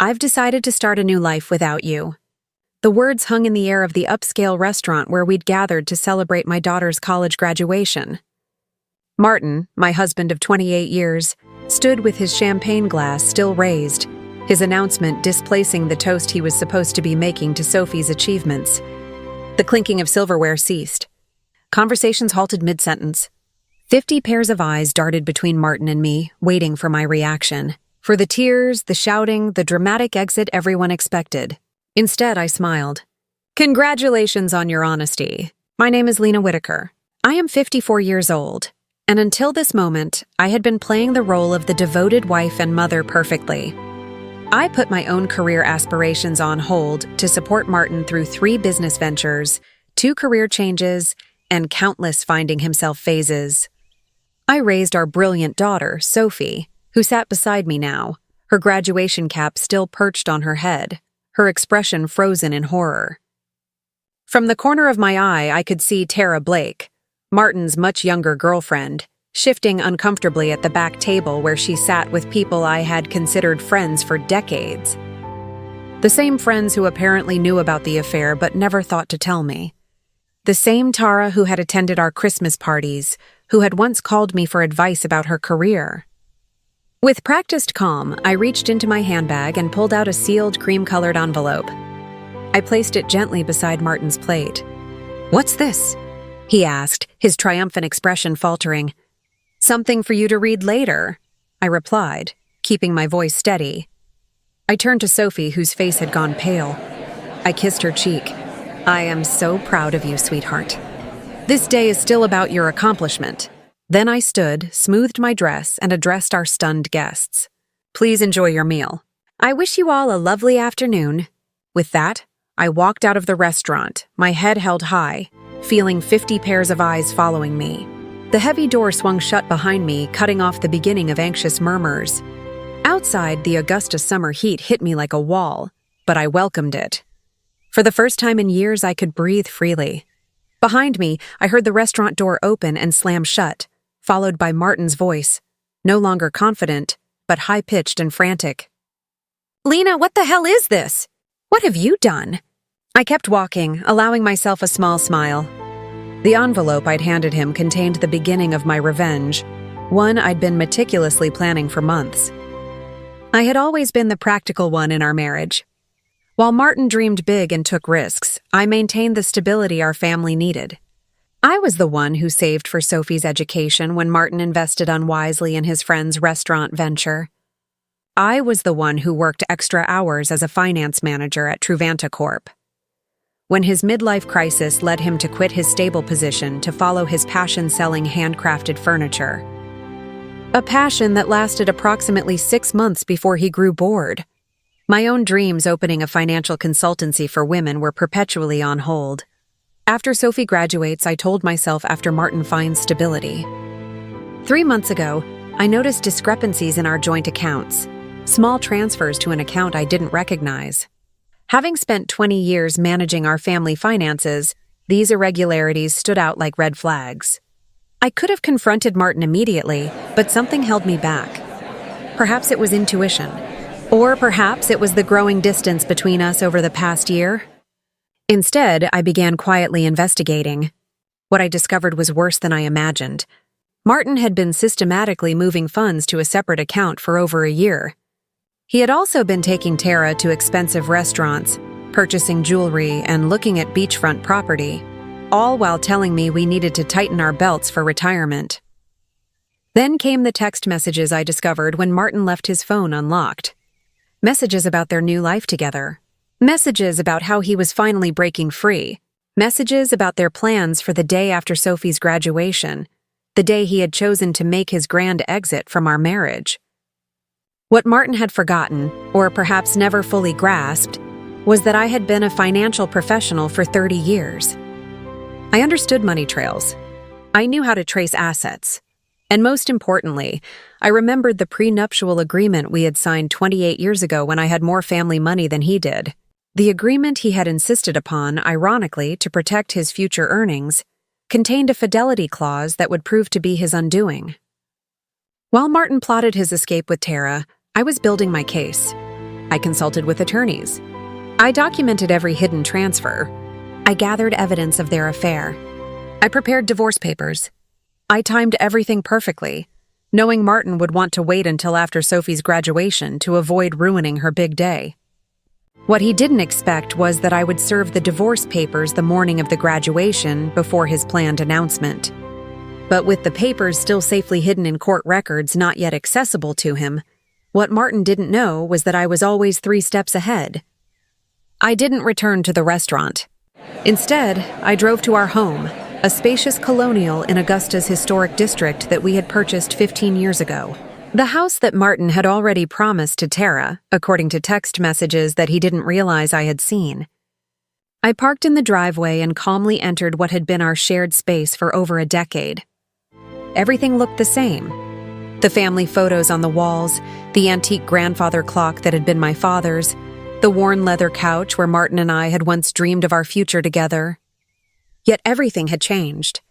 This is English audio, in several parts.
I've decided to start a new life without you." The words hung in the air of the upscale restaurant where we'd gathered to celebrate my daughter's college graduation. Martin, my husband of 28 years, stood with his champagne glass still raised, his announcement displacing the toast he was supposed to be making to Sophie's achievements. The clinking of silverware ceased. Conversations halted mid-sentence. 50 pairs of eyes darted between Martin and me, waiting for my reaction. For the tears, the shouting, the dramatic exit everyone expected. Instead, I smiled. "Congratulations on your honesty. My name is Lena Whitaker. I am 54 years old, and until this moment, I had been playing the role of the devoted wife and mother perfectly. I put my own career aspirations on hold to support Martin through 3 business ventures, 2 career changes, and countless finding himself phases. I raised our brilliant daughter, Sophie, who sat beside me now, her graduation cap still perched on her head, her expression frozen in horror. From the corner of my eye, I could see Tara Blake, Martin's much younger girlfriend, shifting uncomfortably at the back table where she sat with people I had considered friends for decades. The same friends who apparently knew about the affair but never thought to tell me. The same Tara who had attended our Christmas parties, who had once called me for advice about her career. With practiced calm, I reached into my handbag and pulled out a sealed cream-colored envelope. I placed it gently beside Martin's plate. "What's this?" he asked, his triumphant expression faltering. "Something for you to read later," I replied, keeping my voice steady. I turned to Sophie, whose face had gone pale. I kissed her cheek. "I am so proud of you, sweetheart. This day is still about your accomplishment." Then I stood, smoothed my dress, and addressed our stunned guests. "Please enjoy your meal. I wish you all a lovely afternoon." With that, I walked out of the restaurant, my head held high, feeling 50 pairs of eyes following me. The heavy door swung shut behind me, cutting off the beginning of anxious murmurs. Outside, the Augusta summer heat hit me like a wall, but I welcomed it. For the first time in years, I could breathe freely. Behind me, I heard the restaurant door open and slam shut, followed by Martin's voice, no longer confident, but high-pitched and frantic. "Lena, what the hell is this? What have you done?" I kept walking, allowing myself a small smile. The envelope I'd handed him contained the beginning of my revenge, one I'd been meticulously planning for months. I had always been the practical one in our marriage. While Martin dreamed big and took risks, I maintained the stability our family needed. I was the one who saved for Sophie's education when Martin invested unwisely in his friend's restaurant venture. I was the one who worked extra hours as a finance manager at Truvanta Corp. When his midlife crisis led him to quit his stable position to follow his passion selling handcrafted furniture. A passion that lasted approximately 6 months before he grew bored. My own dreams opening a financial consultancy for women were perpetually on hold. After Sophie graduates, I told myself after Martin finds stability. 3 months ago, I noticed discrepancies in our joint accounts, small transfers to an account I didn't recognize. Having spent 20 years managing our family finances, these irregularities stood out like red flags. I could have confronted Martin immediately, but something held me back. Perhaps it was intuition, or perhaps it was the growing distance between us over the past year. Instead, I began quietly investigating. What I discovered was worse than I imagined. Martin had been systematically moving funds to a separate account for over a year. He had also been taking Tara to expensive restaurants, purchasing jewelry, and looking at beachfront property, all while telling me we needed to tighten our belts for retirement. Then came the text messages I discovered when Martin left his phone unlocked. Messages about their new life together. Messages about how he was finally breaking free. Messages about their plans for the day after Sophie's graduation, the day he had chosen to make his grand exit from our marriage. What Martin had forgotten, or perhaps never fully grasped, was that I had been a financial professional for 30 years. I understood money trails. I knew how to trace assets. And most importantly, I remembered the prenuptial agreement we had signed 28 years ago when I had more family money than he did. The agreement he had insisted upon, ironically, to protect his future earnings, contained a fidelity clause that would prove to be his undoing. While Martin plotted his escape with Tara, I was building my case. I consulted with attorneys. I documented every hidden transfer. I gathered evidence of their affair. I prepared divorce papers. I timed everything perfectly, knowing Martin would want to wait until after Sophie's graduation to avoid ruining her big day. What he didn't expect was that I would serve the divorce papers the morning of the graduation before his planned announcement. But with the papers still safely hidden in court records not yet accessible to him, what Martin didn't know was that I was always 3 steps ahead. I didn't return to the restaurant. Instead, I drove to our home, a spacious colonial in Augusta's historic district that we had purchased 15 years ago. The house that Martin had already promised to Tara, according to text messages that he didn't realize I had seen. I parked in the driveway and calmly entered what had been our shared space for over a decade. Everything looked the same. The family photos on the walls, the antique grandfather clock that had been my father's, the worn leather couch where Martin and I had once dreamed of our future together. Yet everything had changed.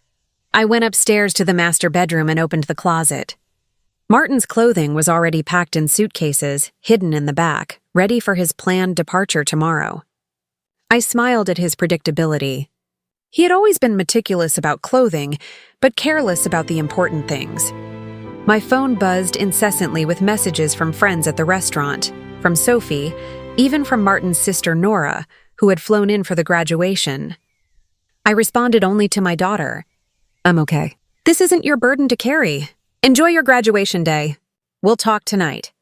I went upstairs to the master bedroom and opened the closet. Martin's clothing was already packed in suitcases, hidden in the back, ready for his planned departure tomorrow. I smiled at his predictability. He had always been meticulous about clothing, but careless about the important things. My phone buzzed incessantly with messages from friends at the restaurant, from Sophie, even from Martin's sister Nora, who had flown in for the graduation. I responded only to my daughter. "I'm okay. This isn't your burden to carry. Enjoy your graduation day. We'll talk tonight.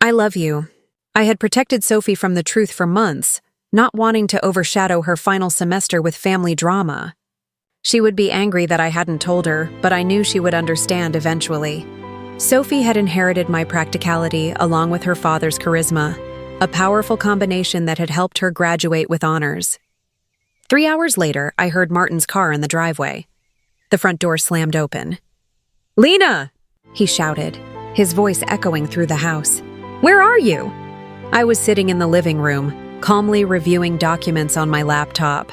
I love you." I had protected Sophie from the truth for months, not wanting to overshadow her final semester with family drama. She would be angry that I hadn't told her, but I knew she would understand eventually. Sophie had inherited my practicality along with her father's charisma, a powerful combination that had helped her graduate with honors. 3 hours later, I heard Martin's car in the driveway. The front door slammed open. "Lena!" he shouted, his voice echoing through the house. "Where are you?" I was sitting in the living room, calmly reviewing documents on my laptop.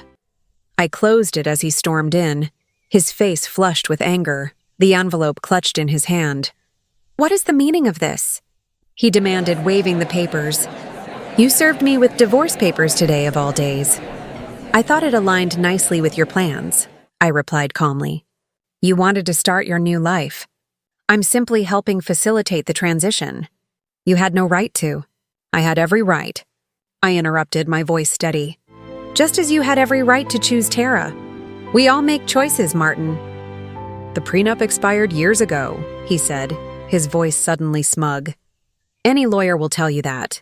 I closed it as he stormed in, his face flushed with anger, the envelope clutched in his hand. "What is the meaning of this?" he demanded, waving the papers. "You served me with divorce papers today, of all days." "I thought it aligned nicely with your plans," I replied calmly. "You wanted to start your new life. I'm simply helping facilitate the transition. You had no right to." "I had every right," I interrupted, my voice steady. "Just as you had every right to choose Tara. We all make choices, Martin." "The prenup expired years ago," he said, his voice suddenly smug. "Any lawyer will tell you that."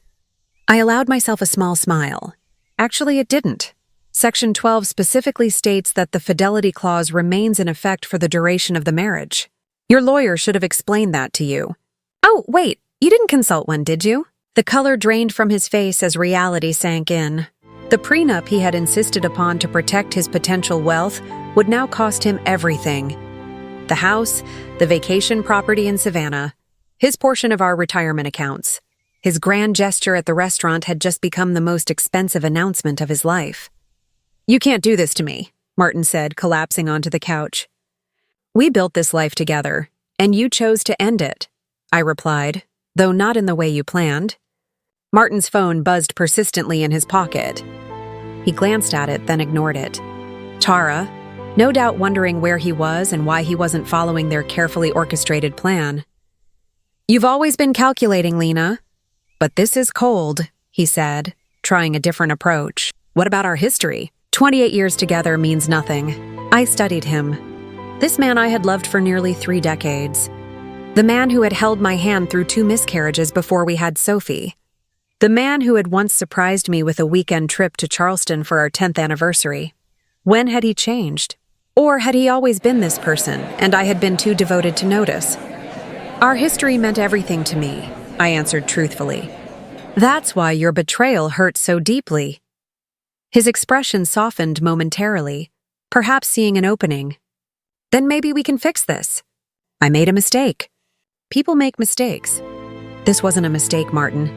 I allowed myself a small smile. Actually, it didn't. Section 12 specifically states that the fidelity clause remains in effect for the duration of the marriage. Your lawyer should have explained that to you. "Oh, wait, you didn't consult one, did you?" The color drained from his face as reality sank in. The prenup he had insisted upon to protect his potential wealth would now cost him everything. The house, the vacation property in Savannah, his portion of our retirement accounts. His grand gesture at the restaurant had just become the most expensive announcement of his life. "You can't do this to me," Martin said, collapsing onto the couch. "We built this life together, and you chose to end it," I replied, though not in the way you planned. Martin's phone buzzed persistently in his pocket. He glanced at it, then ignored it. Tara, no doubt wondering where he was and why he wasn't following their carefully orchestrated plan. "You've always been calculating, Lena. But this is cold," he said, trying a different approach. "What about our history? 28 years together means nothing." I studied him. This man I had loved for nearly 3 decades. The man who had held my hand through 2 miscarriages before we had Sophie. The man who had once surprised me with a weekend trip to Charleston for our 10th anniversary. When had he changed? Or had he always been this person, and I had been too devoted to notice? "Our history meant everything to me," I answered truthfully. "That's why your betrayal hurt so deeply." His expression softened momentarily, perhaps seeing an opening. "Then maybe we can fix this." "I made a mistake." People make mistakes. This wasn't a mistake, Martin.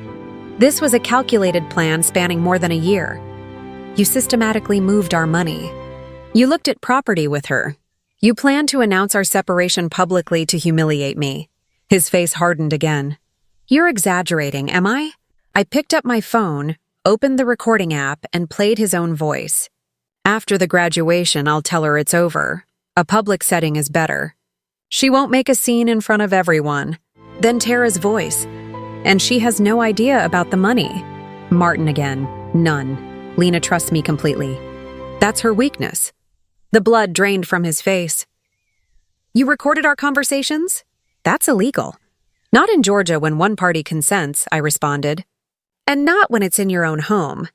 This was a calculated plan spanning more than a year. You systematically moved our money. You looked at property with her. You planned to announce our separation publicly to humiliate me. His face hardened again. "You're exaggerating, am I? I picked up my phone, opened the recording app, and played his own voice. After the graduation, I'll tell her it's over. A public setting is better. She won't make a scene in front of everyone. Then Tara's voice. And she has no idea about the money. Martin again. None. Lena trusts me completely. That's her weakness. The blood drained from his face. You recorded our conversations? That's illegal. Not in Georgia when one party consents, I responded. And not when it's in your own home.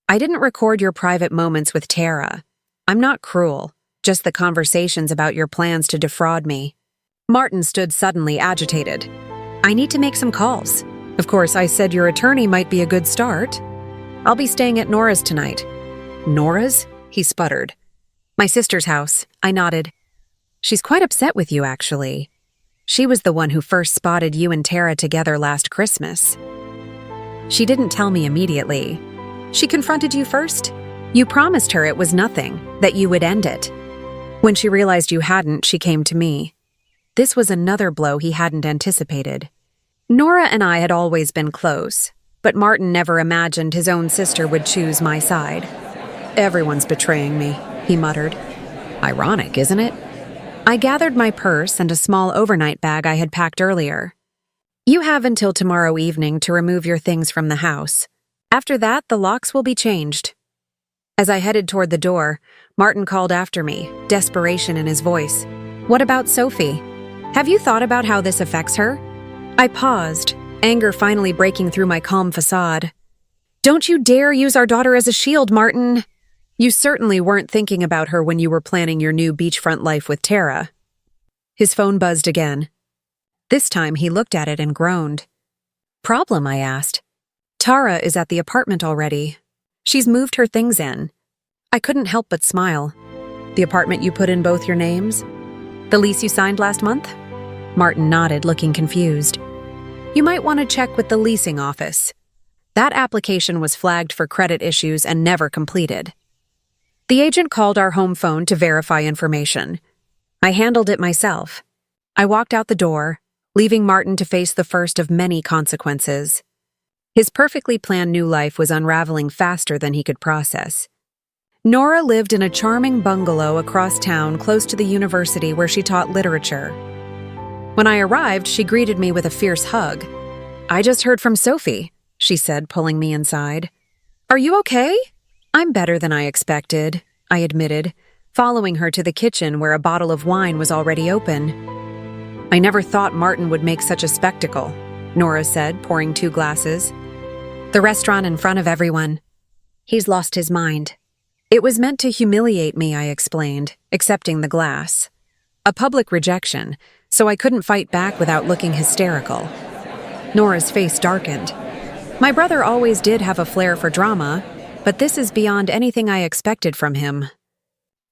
I didn't record your private moments with Tara. I'm not cruel, just the conversations about your plans to defraud me. Martin stood suddenly agitated. I need to make some calls. Of course, I said your attorney might be a good start. I'll be staying at Nora's tonight. Nora's? He sputtered. My sister's house, I nodded. She's quite upset with you, actually. She was the one who first spotted you and Tara together last Christmas. She didn't tell me immediately. She confronted you first? You promised her it was nothing, that you would end it. When she realized you hadn't, she came to me. This was another blow he hadn't anticipated. Nora and I had always been close, but Martin never imagined his own sister would choose my side. Everyone's betraying me, he muttered. Ironic, isn't it? I gathered my purse and a small overnight bag I had packed earlier. You have until tomorrow evening to remove your things from the house. After that, the locks will be changed. As I headed toward the door, Martin called after me, desperation in his voice. What about Sophie? Have you thought about how this affects her? I paused, anger finally breaking through my calm facade. Don't you dare use our daughter as a shield, Martin. You certainly weren't thinking about her when you were planning your new beachfront life with Tara. His phone buzzed again. This time he looked at it and groaned. Problem, I asked. Tara is at the apartment already. She's moved her things in. I couldn't help but smile. The apartment you put in both your names? The lease you signed last month? Martin nodded, looking confused. You might want to check with the leasing office. That application was flagged for credit issues and never completed. The agent called our home phone to verify information. I handled it myself. I walked out the door, leaving Martin to face the first of many consequences. His perfectly planned new life was unraveling faster than he could process. Nora lived in a charming bungalow across town close to the university where she taught literature. When I arrived, she greeted me with a fierce hug. I just heard from Sophie, she said, pulling me inside. Are you okay? I'm better than I expected, I admitted, following her to the kitchen where a bottle of wine was already open. I never thought Martin would make such a spectacle, Nora said, pouring 2 glasses. The restaurant in front of everyone. He's lost his mind. It was meant to humiliate me, I explained, accepting the glass. A public rejection, so I couldn't fight back without looking hysterical. Nora's face darkened. My brother always did have a flair for drama, but this is beyond anything I expected from him.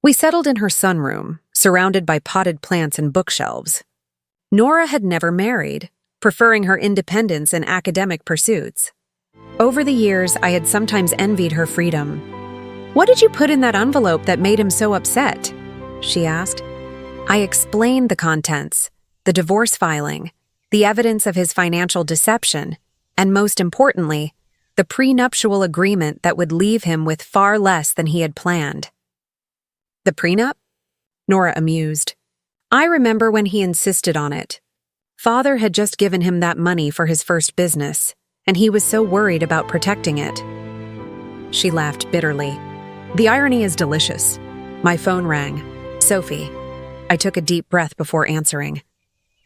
We settled in her sunroom, surrounded by potted plants and bookshelves. Nora had never married, preferring her independence in academic pursuits. Over the years, I had sometimes envied her freedom. What did you put in that envelope that made him so upset? She asked. I explained the contents, the divorce filing, the evidence of his financial deception, and most importantly, the prenuptial agreement that would leave him with far less than he had planned. The prenup? Nora amused. I remember when he insisted on it. Father had just given him that money for his first business, and he was so worried about protecting it. She laughed bitterly. The irony is delicious. My phone rang. Sophie. I took a deep breath before answering.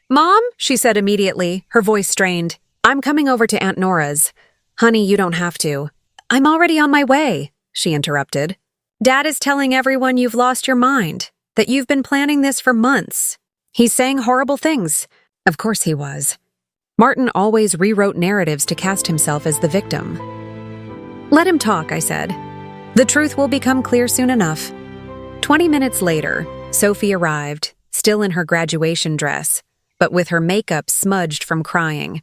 Mom, she said immediately, her voice strained. I'm coming over to Aunt Nora's. Honey, you don't have to. I'm already on my way, she interrupted. Dad is telling everyone you've lost your mind, that you've been planning this for months. He's saying horrible things. Of course he was. Martin always rewrote narratives to cast himself as the victim. Let him talk, I said. The truth will become clear soon enough. 20 minutes later, Sophie arrived, still in her graduation dress, but with her makeup smudged from crying.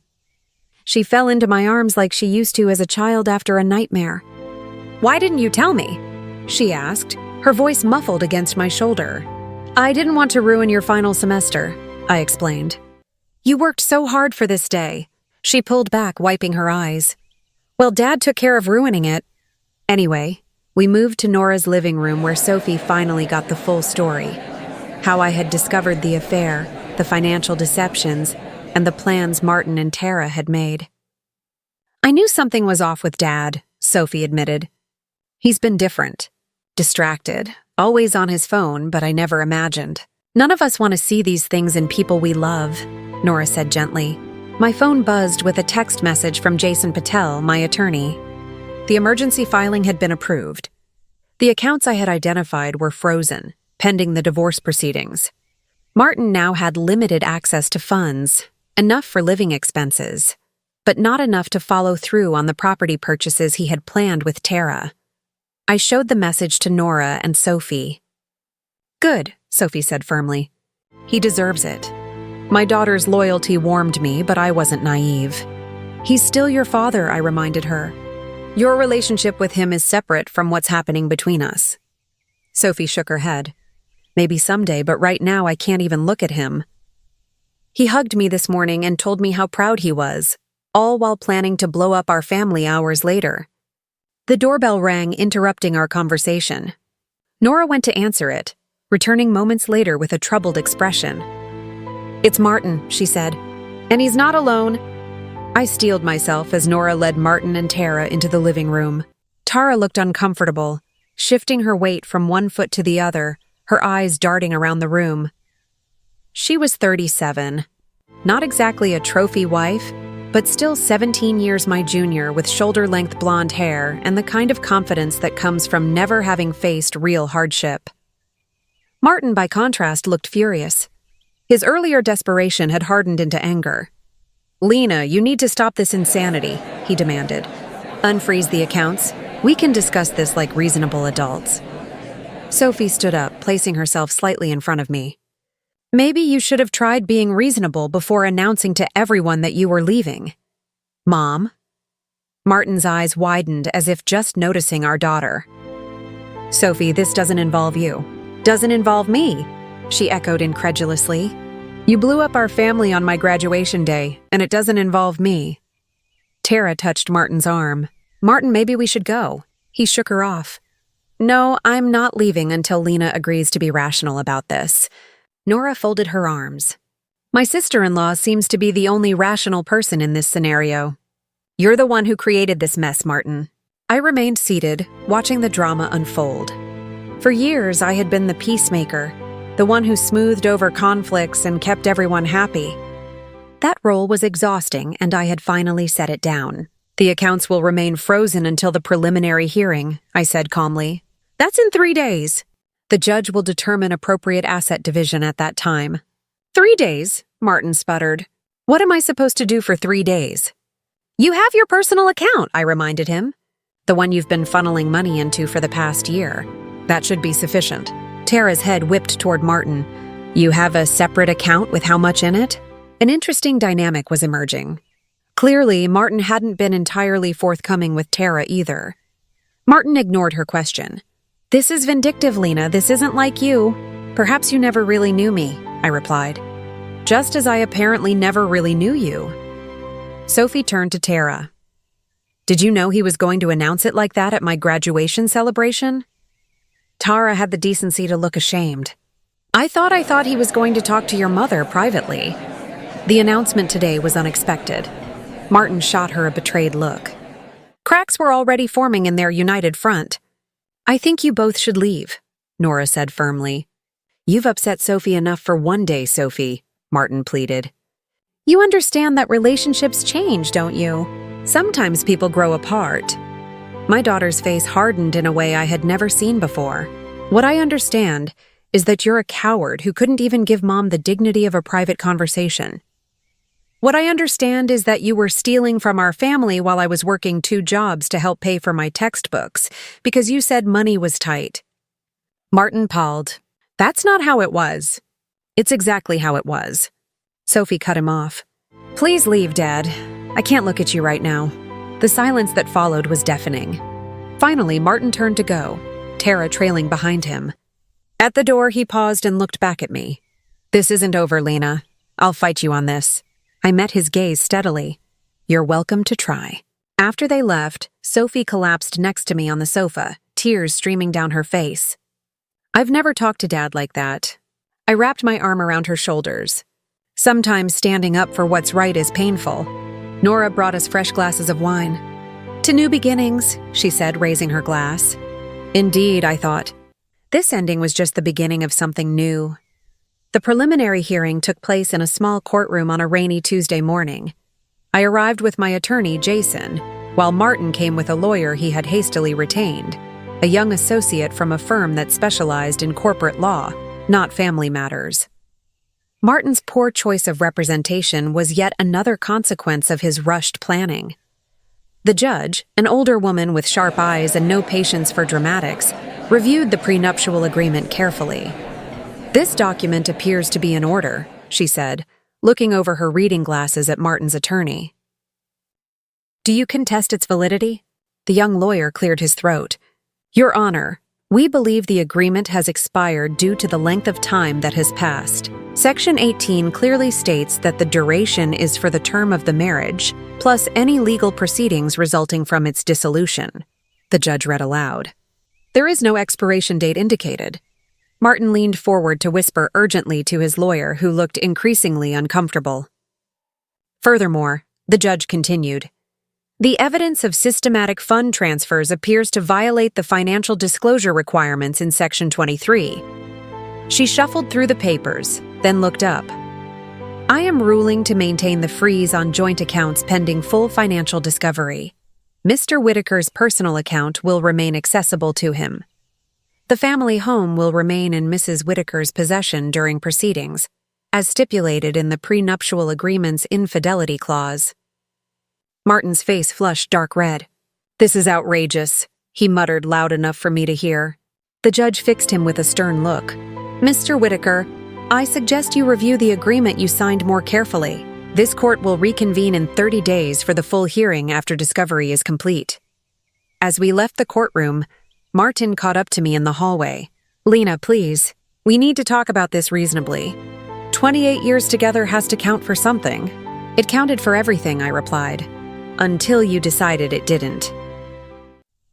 She fell into my arms like she used to as a child after a nightmare. Why didn't you tell me? She asked, her voice muffled against my shoulder. I didn't want to ruin your final semester, I explained. You worked so hard for this day. She pulled back, wiping her eyes. Well, Dad took care of ruining it. Anyway, we moved to Nora's living room where Sophie finally got the full story. How I had discovered the affair, the financial deceptions, and the plans Martin and Tara had made. I knew something was off with Dad, Sophie admitted. He's been different. Distracted, always on his phone, but I never imagined. None of us want to see these things in people we love, Nora said gently. My phone buzzed with a text message from Jason Patel, my attorney. The emergency filing had been approved. The accounts I had identified were frozen, pending the divorce proceedings. Martin now had limited access to funds, enough for living expenses, but not enough to follow through on the property purchases he had planned with Tara. I showed the message to Nora and Sophie. Good, Sophie said firmly. He deserves it. My daughter's loyalty warmed me, but I wasn't naive. He's still your father, I reminded her. Your relationship with him is separate from what's happening between us. Sophie shook her head. Maybe someday, but right now I can't even look at him. He hugged me this morning and told me how proud he was, all while planning to blow up our family hours later. The doorbell rang, interrupting our conversation. Nora went to answer it, returning moments later with a troubled expression. It's Martin, she said, and he's not alone. I steeled myself as Nora led Martin and Tara into the living room. Tara looked uncomfortable, shifting her weight from one foot to the other, her eyes darting around the room. She was 37. Not exactly a trophy wife, but still 17 years my junior with shoulder-length blonde hair and the kind of confidence that comes from never having faced real hardship. Martin, by contrast, looked furious. His earlier desperation had hardened into anger. Lena, you need to stop this insanity, he demanded. Unfreeze the accounts. We can discuss this like reasonable adults. Sophie stood up, placing herself slightly in front of me. Maybe you should have tried being reasonable before announcing to everyone that you were leaving. Mom? Martin's eyes widened as if just noticing our daughter. Sophie, this doesn't involve you. Doesn't involve me, she echoed incredulously. You blew up our family on my graduation day, and it doesn't involve me. Tara touched Martin's arm. Martin, maybe we should go. He shook her off. No, I'm not leaving until Lena agrees to be rational about this. Nora folded her arms. My sister-in-law seems to be the only rational person in this scenario. You're the one who created this mess, Martin. I remained seated, watching the drama unfold. For years, I had been the peacemaker, the one who smoothed over conflicts and kept everyone happy. That role was exhausting, and I had finally set it down. The accounts will remain frozen until the preliminary hearing, I said calmly. That's in 3 days. The judge will determine appropriate asset division at that time. 3 days, Martin sputtered. What am I supposed to do for 3 days? You have your personal account, I reminded him. The one you've been funneling money into for the past year. That should be sufficient. Tara's head whipped toward Martin. You have a separate account with how much in it? An interesting dynamic was emerging. Clearly, Martin hadn't been entirely forthcoming with Tara either. Martin ignored her question. This is vindictive, Lena. This isn't like you. Perhaps you never really knew me, I replied. Just as I apparently never really knew you. Sophie turned to Tara. Did you know he was going to announce it like that at my graduation celebration? Tara had the decency to look ashamed. I thought he was going to talk to your mother privately. The announcement today was unexpected. Martin shot her a betrayed look. Cracks were already forming in their united front. I think you both should leave, Nora said firmly. You've upset Sophie enough for one day, Sophie, Martin pleaded. You understand that relationships change, don't you? Sometimes people grow apart. My daughter's face hardened in a way I had never seen before. What I understand is that you're a coward who couldn't even give Mom the dignity of a private conversation. What I understand is that you were stealing from our family while I was working 2 jobs to help pay for my textbooks, because you said money was tight. Martin palled. That's not how it was. It's exactly how it was. Sophie cut him off. Please leave, Dad. I can't look at you right now. The silence that followed was deafening. Finally, Martin turned to go, Tara trailing behind him. At the door, he paused and looked back at me. This isn't over, Lena. I'll fight you on this. I met his gaze steadily. You're welcome to try. After they left, Sophie collapsed next to me on the sofa, tears streaming down her face. I've never talked to Dad like that. I wrapped my arm around her shoulders. Sometimes standing up for what's right is painful. Nora brought us fresh glasses of wine. To new beginnings, she said, raising her glass. Indeed, I thought. This ending was just the beginning of something new. The preliminary hearing took place in a small courtroom on a rainy Tuesday morning. I arrived with my attorney, Jason, while Martin came with a lawyer he had hastily retained, a young associate from a firm that specialized in corporate law, not family matters. Martin's poor choice of representation was yet another consequence of his rushed planning. The judge, an older woman with sharp eyes and no patience for dramatics, reviewed the prenuptial agreement carefully. This document appears to be in order, she said, looking over her reading glasses at Martin's attorney. Do you contest its validity? The young lawyer cleared his throat. Your Honor, we believe the agreement has expired due to the length of time that has passed. Section 18 clearly states that the duration is for the term of the marriage, plus any legal proceedings resulting from its dissolution. The judge read aloud. There is no expiration date indicated. Martin leaned forward to whisper urgently to his lawyer, who looked increasingly uncomfortable. Furthermore, the judge continued, the evidence of systematic fund transfers appears to violate the financial disclosure requirements in Section 23. She shuffled through the papers, then looked up. I am ruling to maintain the freeze on joint accounts pending full financial discovery. Mr. Whitaker's personal account will remain accessible to him. The family home will remain in Mrs. Whitaker's possession during proceedings, as stipulated in the prenuptial agreement's infidelity clause. Martin's face flushed dark red. This is outrageous, he muttered loud enough for me to hear. The judge fixed him with a stern look. Mr. Whitaker, I suggest you review the agreement you signed more carefully. This court will reconvene in 30 days for the full hearing after discovery is complete. As we left the courtroom, Martin caught up to me in the hallway. Lena, please. We need to talk about this reasonably. 28 years together has to count for something. It counted for everything, I replied. Until you decided it didn't.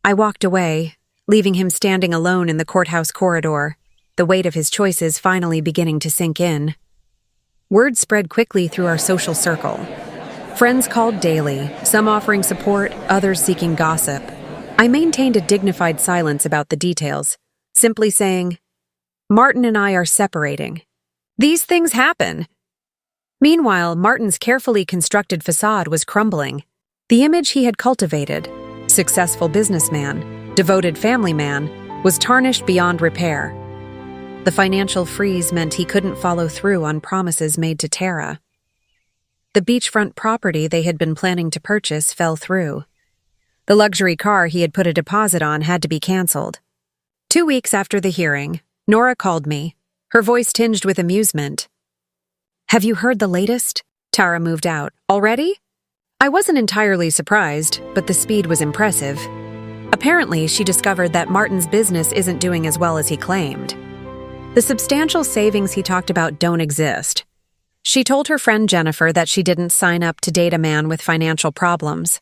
I walked away, leaving him standing alone in the courthouse corridor, the weight of his choices finally beginning to sink in. Word spread quickly through our social circle. Friends called daily, some offering support, others seeking gossip. I maintained a dignified silence about the details, simply saying, Martin and I are separating. These things happen. Meanwhile, Martin's carefully constructed facade was crumbling. The image he had cultivated, successful businessman, devoted family man, was tarnished beyond repair. The financial freeze meant he couldn't follow through on promises made to Tara. The beachfront property they had been planning to purchase fell through. The luxury car he had put a deposit on had to be canceled. 2 weeks after the hearing, Nora called me, her voice tinged with amusement. Have you heard the latest? Tara moved out. Already? I wasn't entirely surprised, but the speed was impressive. Apparently, she discovered that Martin's business isn't doing as well as he claimed. The substantial savings he talked about don't exist. She told her friend Jennifer that she didn't sign up to date a man with financial problems.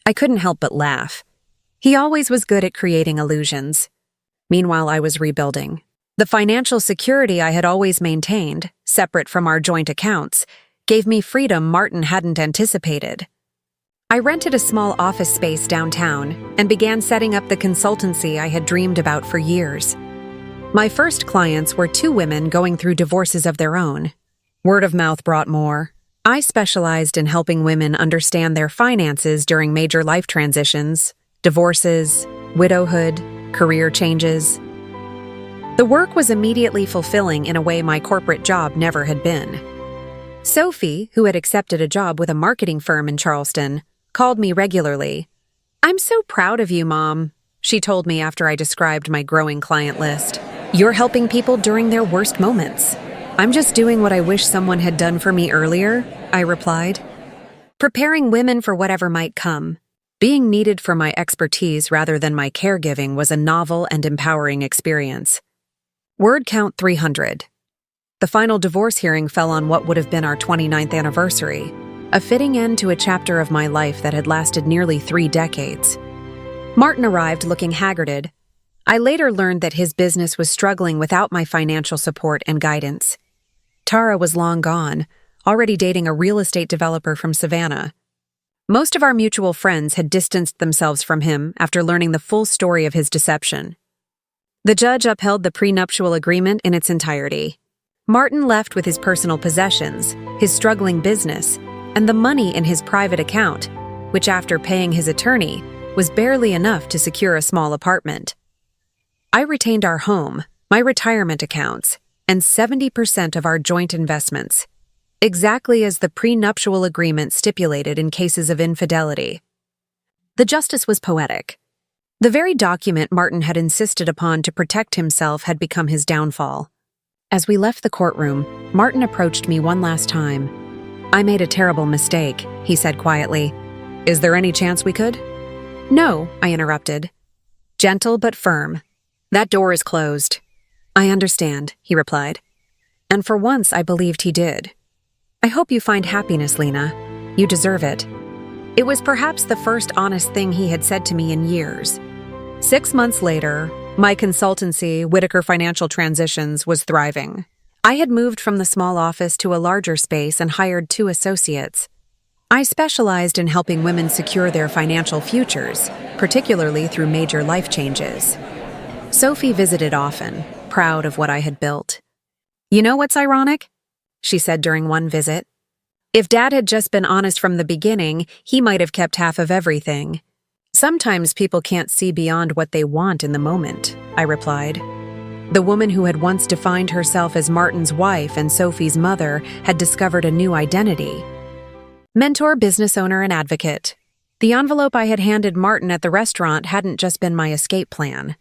I couldn't help but laugh. He always was good at creating illusions. Meanwhile, I was rebuilding. The financial security I had always maintained, separate from our joint accounts, gave me freedom Martin hadn't anticipated. I rented a small office space downtown and began setting up the consultancy I had dreamed about for years. My first clients were 2 women going through divorces of their own. Word of mouth brought more. I specialized in helping women understand their finances during major life transitions, divorces, widowhood, career changes. The work was immediately fulfilling in a way my corporate job never had been. Sophie, who had accepted a job with a marketing firm in Charleston, called me regularly. I'm so proud of you, Mom, she told me after I described my growing client list. You're helping people during their worst moments. I'm just doing what I wish someone had done for me earlier, I replied. Preparing women for whatever might come. Being needed for my expertise rather than my caregiving was a novel and empowering experience. Word count 300. The final divorce hearing fell on what would have been our 29th anniversary, a fitting end to a chapter of my life that had lasted nearly 3 decades. Martin arrived looking haggarded. I later learned that his business was struggling without my financial support and guidance. Tara was long gone, already dating a real estate developer from Savannah. Most of our mutual friends had distanced themselves from him after learning the full story of his deception. The judge upheld the prenuptial agreement in its entirety. Martin left with his personal possessions, his struggling business, and the money in his private account, which after paying his attorney, was barely enough to secure a small apartment. I retained our home, my retirement accounts, and 70% of our joint investments, exactly as the prenuptial agreement stipulated in cases of infidelity. The justice was poetic. The very document Martin had insisted upon to protect himself had become his downfall. As we left the courtroom, Martin approached me one last time. "I made a terrible mistake," he said quietly. "Is there any chance we could?" "No," I interrupted. Gentle but firm. "That door is closed." "I understand," he replied. And for once I believed he did. "I hope you find happiness, Lena. You deserve it." It was perhaps the first honest thing he had said to me in years. 6 months later, my consultancy, Whitaker Financial Transitions, was thriving. I had moved from the small office to a larger space and hired 2 associates. I specialized in helping women secure their financial futures, particularly through major life changes. Sophie visited often, proud of what I had built. "You know what's ironic?" she said during one visit. "If Dad had just been honest from the beginning, he might have kept half of everything." "Sometimes people can't see beyond what they want in the moment," I replied. The woman who had once defined herself as Martin's wife and Sophie's mother had discovered a new identity. Mentor, business owner, and advocate. The envelope I had handed Martin at the restaurant hadn't just been my escape plan.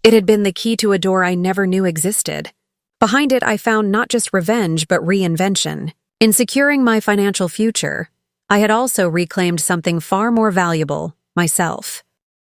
It had been the key to a door I never knew existed. Behind it, I found not just revenge, but reinvention. In securing my financial future, I had also reclaimed something far more valuable, myself.